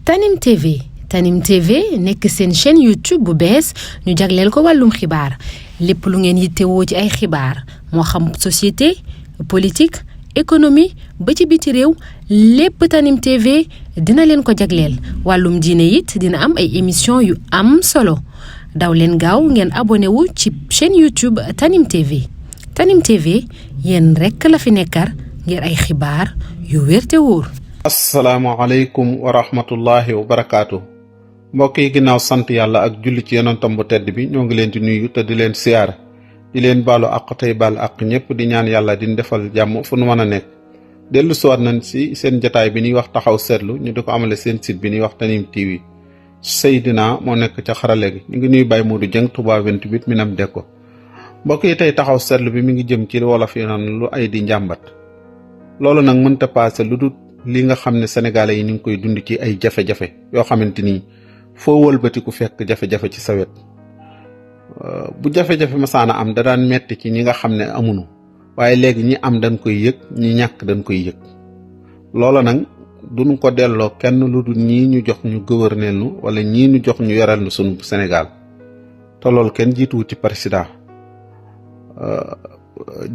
Tanim TV Tanim TV nekk seen chaîne YouTube bu bees ñu jagleel ko wàllum xibaar lépp lu ngeen yittewoo ci ay xibaar moo xam société politique économie ba ci biti réew lépp Tanim TV dina leen ko jagleel wàllum diine it dina am ay émission yu am solo daw leen gaaw ngeen abonné wu ci chaîne YouTube Tanim TV Tanim TV yéen rekk la fi nekkar ngir ay xibaar yu wér te wóor. asalaamaaleykum wa rahmatullahi wa barakaatu mbokk yi ginnaaw sant yàlla ak julli ci yonentam bu tedd bi ñoo ngi leen di nuyu te di leen siyaar di leen baalu àq tey baal àq ñëpp di ñaan yàlla di defal jàmm fu nu mën a nekk dellu siwaat nañ si seen jataay bi ñuy wax taxaw seetlu ñu di ko amale seen site bi ñuy wax Tanim TV Seydina moo nekk ca xarale gi ñu ngi nuyu Baye Modou Dieng Touba 28 Minam Dekko mbokk yi tey taxaw seetlu bi mi ngi jëm ci wolof yi naan lu ay di njàmbat loolu nag mënta paase lu dul li nga xam ne sénégalais yi ñu ngi koy dund ci ay jafe-jafe yoo xamante ni foo wëlbatiku fekk jafe-jafe ci sawet bu jafe-jafe masaana am da daan metti ci ñi nga xam ne amuñu waaye léegi ñi am dañ koy yëg ñi ñàkk dañ koy yëg loola nag duñ ko delloo kenn lu dul ñii ñu jox ñu gouverner nu wala ñii ñu jox ñu yoral nu sunu Sénégal te loolu kenn jiituwu ci président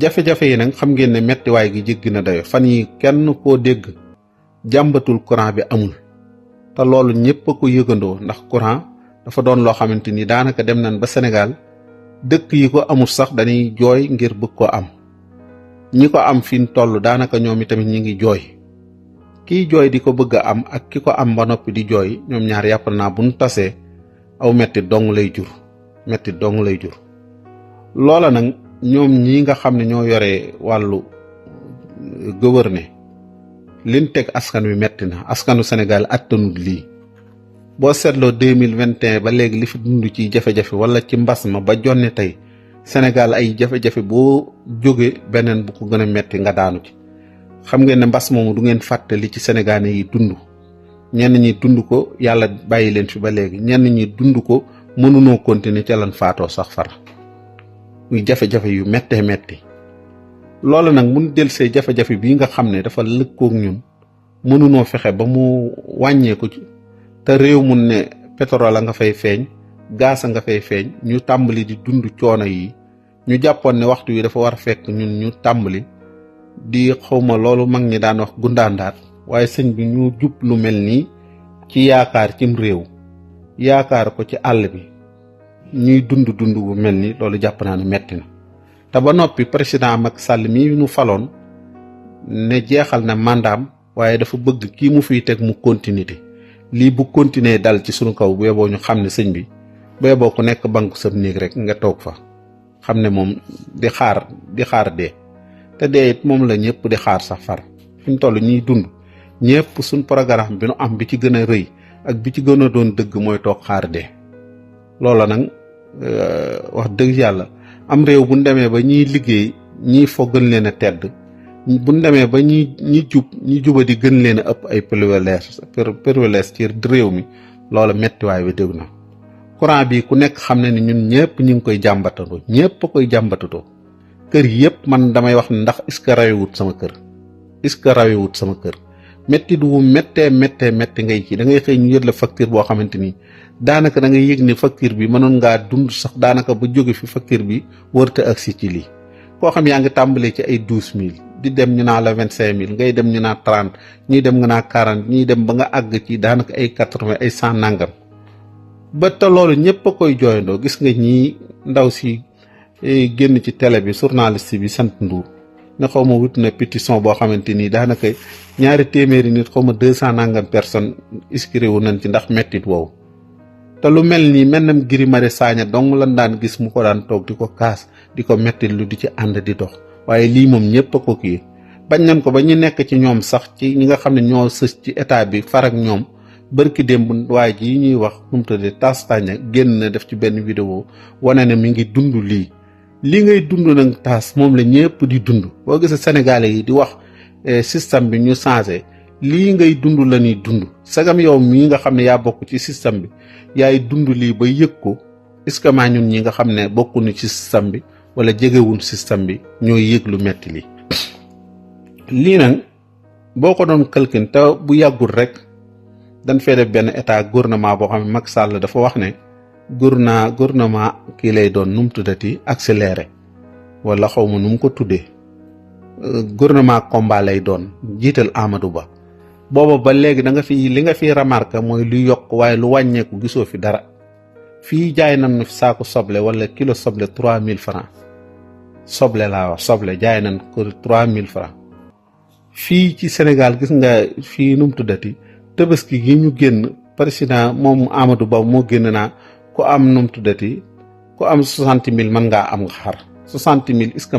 jafe-jafe yi nag xam ngeen ne mettiwaay gi jéggi na dayo fan yi kenn koo dégg jàmbatul courant bi amul te loolu ñëpp a ko yëgandoo ndax courant dafa doon loo xamante ni daanaka dem nañ ba Sénégal dëkk yi ko amul sax dañuy jooy ngir bëgg ko am ñi ko am fi mu toll daanaka ñoom itamit ñi ngi jooy kiy jooy di ko bëgg a am ak ki ko am ba noppi di jooy ñoom ñaar yàpp naa bu ñu tasee aw metti dong lay jur metti dong lay jur loola nag ñoom ñi nga xam ne ñoo yore wàllu gouverner liñ teg askan wi metti na askanu Sénégal attanul lii boo seetloo 2021 ba léegi li fi dund ci jafe-jafe wala ci mbas ma ba jonne tey Sénégal ay jafe-jafe boo jóge beneen bu ko gën a metti nga daanu ci xam ngeen ne mbas moomu du ngeen fàtte li ci Sénégalais yi dund ñenn ñi dund ko yàlla bàyyi leen fi ba léegi ñenn ñi dund ko mënunoo continuer ca lan faatoo sax far muy jafe-jafe yu méttee métti loolu nag mun del see jafe-jafe bii nga xam ne dafa lëkkoog ñun mënunoo fexe ba mu wàññeeku ci te réew mun ne pétrole a nga fay feeñ gaz a nga fay feeñ ñu tàmbali di dund coono yi ñu jàppoon ne waxtu wi dafa war a fekk ñun ñu tàmbali di xawma loolu mag ñi daan wax gundaandaat waaye sëñ bi ñu jub lu mel nii ci yaakaar cim réew yaakaar ko ci àll bi ñuy dund bu mel ni loolu jàpp naa ne metti na te ba noppi président Macky Sall mii ñu faloon ne jeexal na mandaam waaye dafa bëgg kii mu fiy teg mu continuité lii bu continuer dal ci sunu kaw bu yeboo ñu xam ne sëñ bi bu yeboo ku nekk banque sab néeg rek nga toog fa xam ne moom di xaar dee te dee it moom la ñëpp di xaar sax far fi mu toll ñuy dund ñëpp suñ programme bi nu am bi ci gën a rëy ak bi ci gën a doon dëgg mooy toog xaar dee loola nag wax dëgg yàlla am réew bu ñu demee ba ñiy liggéey ñiy fo gën leen a tedd bu ñu demee ba ñi juba di gën leen a ëpp ay privilège ci réew mi loola mettiwaay bi dégg na courant bi ku nekk xam ne ni ñun ñëpp ñu ngi koy jàmbatatoo ñëpp a koy jàmbatatoo kër yëpp man damay wax ne ndax est-ce que rawewut sama kër metti du méttee ngay ci da ngay xëy ñu yët la facture boo xamante ni daanaka da ngay yëg ne facture bi mënoon ngaa dund sax daanaka ba jóge fi facture bi wërta agsi ci lii koo xam yaa ngi tàmbalee ci ay 12000 di dem ñu naa la 25000 ngay dem ñu naa 30 ñuy dem nga naa 40 ñuy dem ba nga àgg ci daanaka ay 80 ay 100 nangam ba te loolu ñëpp a koy jooyandoo gis nga ñii ndaw si génn ci télé bi journaliste bi sant Ndour ne xaw ma wut na pétition boo xamante ni daanaka 200 nit xaw ma 200 nangam personne inscrire wu nañ ci ndax mettit woowu te lu mel nii mennam Guy Marius Sagna dong lan daan gis mu ko daan toog di ko kaas di ko mettit lu di ci ànd di dox waaye lii moom ñëpp a ko kii bañ nañ ko ba ñu nekk ci ñoom sax ci ñi nga xam ne ñoo sës ci état bi far ak ñoom bërki démb waaye ji ñuy wax nu mu tuddee Tass Sagna génn na def ci benn vidéo wane ne mi ngi dund lii ngay dund nag Tass moom la ñëpp di dund boo gisee sénégalais yi di wax système bi ñu changé lii ngay dund la ñuy dund sagam yow mii nga xam ne yaa bokk ci système bi yaay dund lii ba yëg ko est-ce que maa ñun ñi nga xam ne bokkuñu ci système bi wala jegewuñ système bi ñooy yëg lu metti lii nag boo ko doon calcul te bu yàggul rek dañ fee def benn état gouvernement boo xam ne Macky Sall dafa wax ne gouvernement kii lay doon nu mu tuddati accéléré wala xaw ma nu mu ko tuddee gouvernement combat lay doon jiital Amadou Ba booba ba léegi da nga fi li nga fi remarqué mooy lu yokk waaye lu wàññeeku gisoo fi dara fii jaay nañ fi saako soble wala kilo soble 3000 francs soble laa wax soble jaay nañ ko 3000 francs fii ci Sénégal gis nga fii nu mu tuddati Tabaski gi ñu génn président moom Amadou Ba moo génn naa ku am nu mu tuddati ku am 60 000 mën ngaa am xar 60 000 est-ce que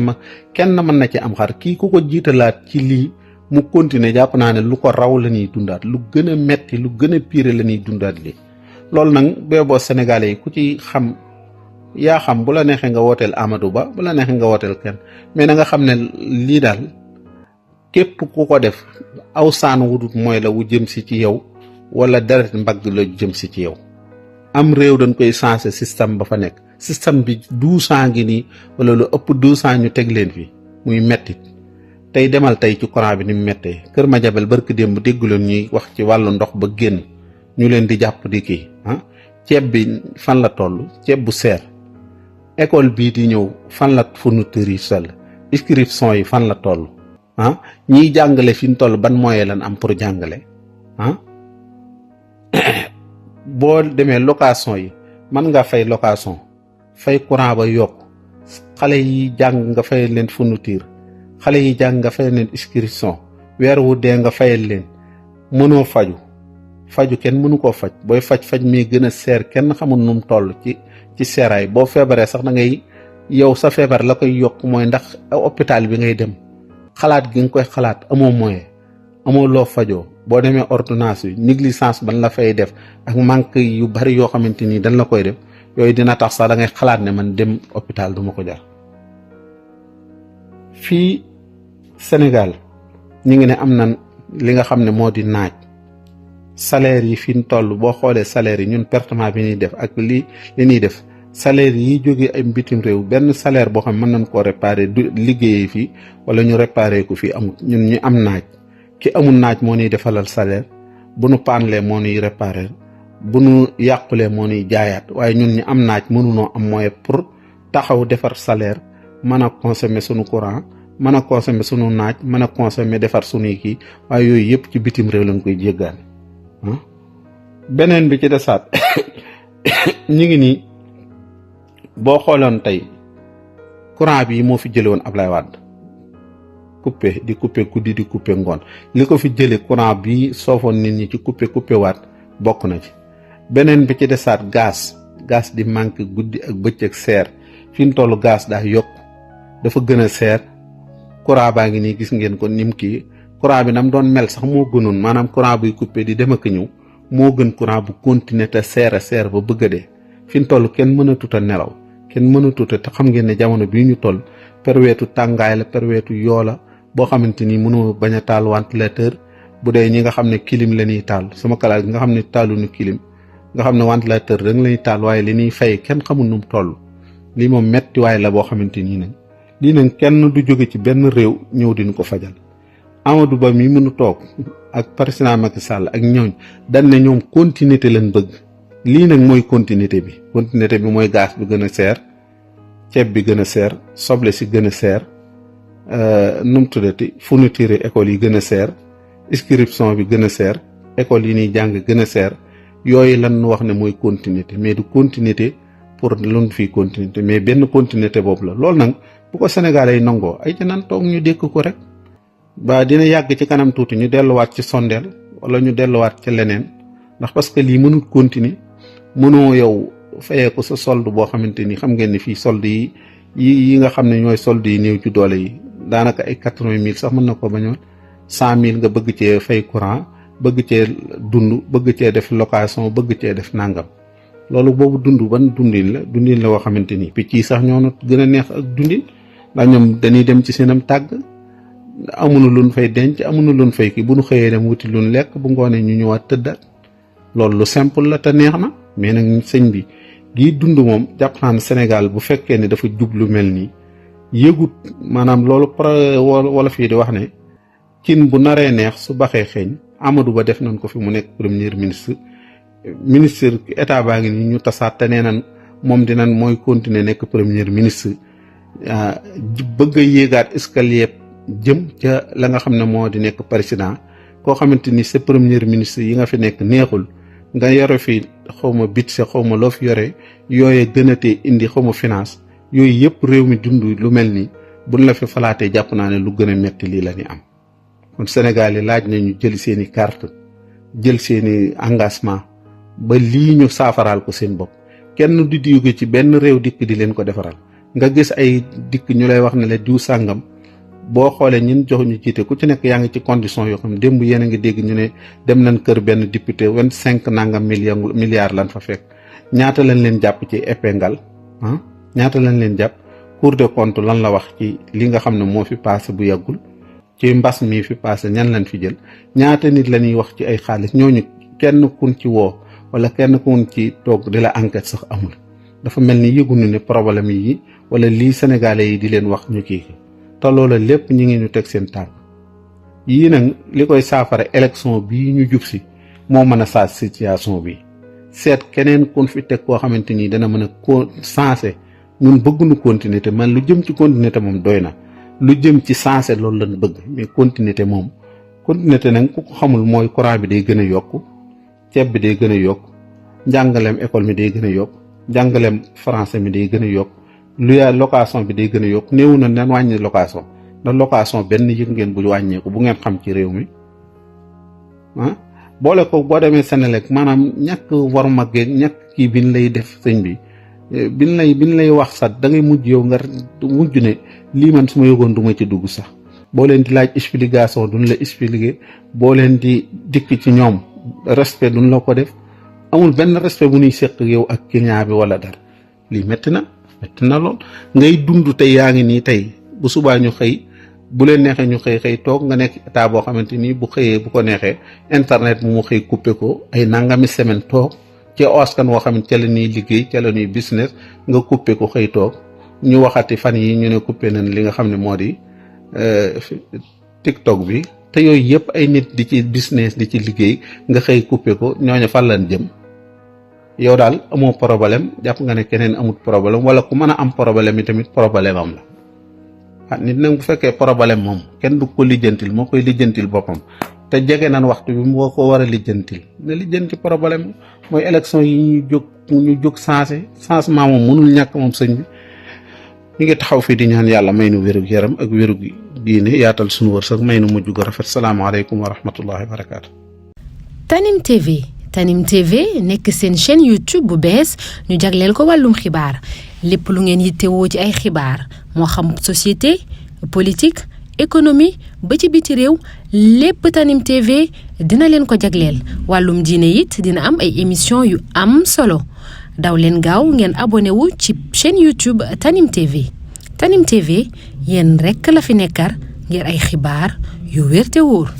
kenn mën na ci am xar kii ku ko jiitalaat ci lii mu continuer jàpp naa ne lu ko raw la ñuy dundaat lu gën a metti lu gën a pire la ñuy dundaat lii loolu nag beeboo Sénégalais yi ku ci xam yaa xam bu la neexee nga wooteel Amadou Ba bu la neexee nga wooteel kenn mais na nga xam ne lii daal képp ku ko def aw saan wudut mooy la wu jëm si ci yow wala deret mbagg la jëm si ci yow am réew dañ koy changer système ba fa nekk système bi 12 ans ngi nii wala lu ëpp 12 ans ñu teg leen fi muy mettit tey demal tey ci courant bi ni mu méttee Kër Madiabel barki démb dégguloon ñuy wax ci wàllu ndox ba génn ñu leen di jàpp di kii ceeb bi fan la toll ceeb bu seer école bii di ñëw fan la fourniture yi sell inscription yi fan la toll ñiy jàngale fi ñu toll ban moyen lan am pour jàngale boo demee location yi mën nga fay location fay courant ba yokk xale yi jàng nga fay leen fourniture xale yi jàng nga fay leen inscription weer wu dee nga fayal leen mënoo faju kenn mënu koo faj booy faj mi gën a seer kenn xamul nu mu toll ci seeraay boo feebaree sax da ngay yow sa feebar la koy yokk mooy ndax hôpital bi ngay dem xalaat gi nga koy xalaat amoo moyen amoo loo fajoo boo demee ordonnance yi négligence ban la fay def ak manque yu bari yoo xamante ni dañ la koy def yooyu dina tax sax da ngay xalaat ne man dem hôpital duma ko jar fii Sénégal ñu ngi ne am na li nga xam ne moo di naaj salaire yi fi ñu toll boo xoolee salaire yi ñun pertement bi ñuy def ak li ñuy def salaire yi jógee ay bitim réew benn salaire boo xam ne mën nañ koo réparer du liggéeyee fii wala ñu réparer ko fii amul ñun ñu am naaj ki amul naaj moo ñuy defalal salaire bu nu paanlee moo ñuy réparer bu nu yàqulee moo ñuy jaayaat waaye ñun ñu am naaj mënunoo am moyen pour taxaw defar salaire mën a consommer sunu courant mën a consommer sunu naaj mën a consommer defar sunuy kii waaye yooyu yëpp ci bitim réew lañ koy jéggaane beneen bi ci desaat ñu ngi nii boo xooloon tey courant bi moo fi jële woon Ablaye Wade coupé di coupé guddi di coupé ngoon li ko fi jële courant bi soofoon nit ñi ci coupé waat bokk na ci beneen bi ci desaat gaz di manque guddi ak bëccëg seer fi mu toll gaz daa yokk dafa gën a seer courant baa ngi nii gis ngeen ko nim kii courant bi nam doon mel sax moo gënoon maanaam courant buy coupé di dem ak ñëw moo gën courant bu continuer te seer a seer ba bëgg a dee fi mu toll kenn mën a tuta nelaw kenn mën a tuta te xam ngeen ne jamono bii ñu toll perweetu tàngaay la perweetu yoo la boo xamante ni mënoo bañ a taal ventilateur bu dee ñi nga xam ne clim la ñuy taal sama kalaat gi nga xam ne taaluñu clim nga xam ne ventilateur da nga lay taal waaye li ñuy fay kenn xamul nu mu toll lii moom metti waaye la boo xamante nii nag lii nag kenn du jóge ci benn réew ñëw diñu ko fajal Amadou Ba mi mënu toog ak président Macky Sall ak ñooñ dañ ne ñoom continuité lañ bëgg lii nag mooy continuité bi mooy gaz bi gën a seer ceeb bi gën a seer soble si gën a seer nu mu tuddati fourniture école yi gën a seer inscription bi gën a seer école yi ñuy jàng gën a seer yooyu lan wax ne mooy continuité mais du continuité pour luñ fii continuité mais benn continuité boobu la loolu nag bu ko Sénégalais yi nangoo ay ca nan toog ñu dékk ko rek ba dina yàgg ci kanam tuuti ñu delluwaat ci sondeel wala ñu delluwaat ci leneen ndax parce que lii mënul continuer mënoo yow fayee ko sa solde boo xamante ni xam ngeen ni fii solde yi nga xam ne ñooy solde yi néew ci doole yi daanaka ay 80 000 sax mën na ko bañoon 100 000 nga bëgg cee fay courant bëgg cee dund bëgg cee def location bëgg cee def nangam loolu boobu dund ban dundin la woo xamante ni picc yi sax ñoo gën a neex ak dundin ndax ñoom dañuy dem ci seenam tàgg amuñu luñ fay denc amuñu luñ fay kii bu ñu xëyee dem wuti luñ lekk bu ngoonee ñu ñëwaat tëddaat loolu lu simple la te neex na mais nag sëñ bi gii dund moom jàpp naa ne Sénégal bu fekkee ne dafa jublu mel nii yëgut maanaam loolu wala fii di wax ne cin bu naree neex su baxee xeeñ Amadou Ba def nañ ko fi mu nekk premier ministre état baa ngi ni ñu tasaat te nee nañ moom dinañ mooy continuer nekk premier ministre bëgg a yéegaat escalier jëm ca la nga xam ne moo di nekk président koo xamante ni sa premier ministre yi nga fi nekk neexul nga yore fi xawma budget xawma loo fi yore yooye gënatee indi xawma finance yooyu yëpp réew mi dund lu mel ni buñ la fi falaatee jàpp naa ne lu gën a metti lii la ñu am kon Sénégal yi laaj nañu jël seeni carte jël seeni engagement ba lii ñu saafaraal ko seen bopp kenn du jóge ci benn réew dikk di leen ko defaral nga gis ay dikk ñu lay wax ne la diw sàngam boo xoolee ñun jox ñu jiite ku ci nekk yaa ngi ci condition yoo xam ne démb yéen a ngi dégg ñu ne dem nañ kër benn député 25 nangam milliards lan fa fekk ñaata lañ leen jàpp ci épingle ñaata lañ leen jàpp Cour des comptes lan la wax ci li nga xam ne moo fi passé bu yàggul ci mbas mi fi passé ñan lañ fi jël ñaata nit la ñuy wax ci ay xaalis ñooñu kenn kun ci woo wala kenn kun ci toog di la enquête sax amul dafa mel ni yëgunu ne problème yi wala lii sénégalais yi di leen wax ñu kii te loola lépp ñi ngi ñu teg seen tànk yii nag li koy saafara élection bii ñu jub si moo mën a saa situation bi seet keneen kun fi teg koo xamante ni dana mën a sensé ñun bëgguñu continuité man lu jëm ci continuité moom doy na lu jëm ci sensé loolu lañ bëgg mais continuité moom continuité nag ku ko xamul mooy courant bi day gën a yokk ceeb bi day gën a yokk njàngaleem école mi day gën a yokk njàngaleem français mi day gën a yokk location bi day gën a yokk néew na nan wàññi location ndax location benn yëg ngeen bu wàññeeku bu ngeen xam ci réew mi boole ko boo demee Senelec maanaam ñàkk war maggeeg ñàkk kii bin lay def sëñ bi bin lay wax sax da ngay mujj yow nga mujj ne lii man su ma yëgoon du ma ci dugg sax boo leen di laaj explication duñ la expliquer boo leen di dikk ci ñoom respect duñ la ko def amul benn respect bu ñuy seq yow ak client bi wala dara lii metti na lool ngay dund tey yaa ngi nii tey bu subaa ñu xëy bu leen neexee ñu xëy toog nga nekk état boo xamante ni bu xëyee bu ko neexee internet mu xëy coupé ko ay nangami semaine toog ci askan woo xam ne ca la ñuy liggéey ca la ñuy business nga coupé ko xëy toog ñu waxati fan yi ñu ne coupé nañ li nga xam ne moo di TikTok bi te yooyu yëpp ay nit di ci business di ci liggéey nga xëy coupé ko ñooñu fan lañ jëm yow daal amoo problème jàpp nga ne keneen amut problème wala ku mën a am problème yi tamit problème am la nit nag bu fekkee problème moom kenn du ko lijjantil moo koy lijjantil boppam te jege nan waxtu bi moo ko war a lijjantil ne lijjanti problème mooy élection yi ñu jóg changement moom mënul ñàkk moom sëñ bi ñu ngi taxaw fii di ñaan yàlla may nu wérug yaram ak wérug diine yaatal suñu wërsëg may nu mujj gu rafet salaamaaleykum wa rahmatullahi wa barakaatu. Tanim TV nekk seen chaîne YouTube bu bees ñu jagleel ko wàllum xibaar lépp lu ngeen yittewoo ci ay xibaar moo xam société politique économie ba ci biti réew lépp Tanim TV dina leen ko jagleel wàllum diine it dina am ay émission yu am solo daw leen gaaw ngeen abonné wu ci chaîne YouTube Tanim TV Tanim TV yéen rekk la fi nekkar ngir ay xibaar yu wér te wóor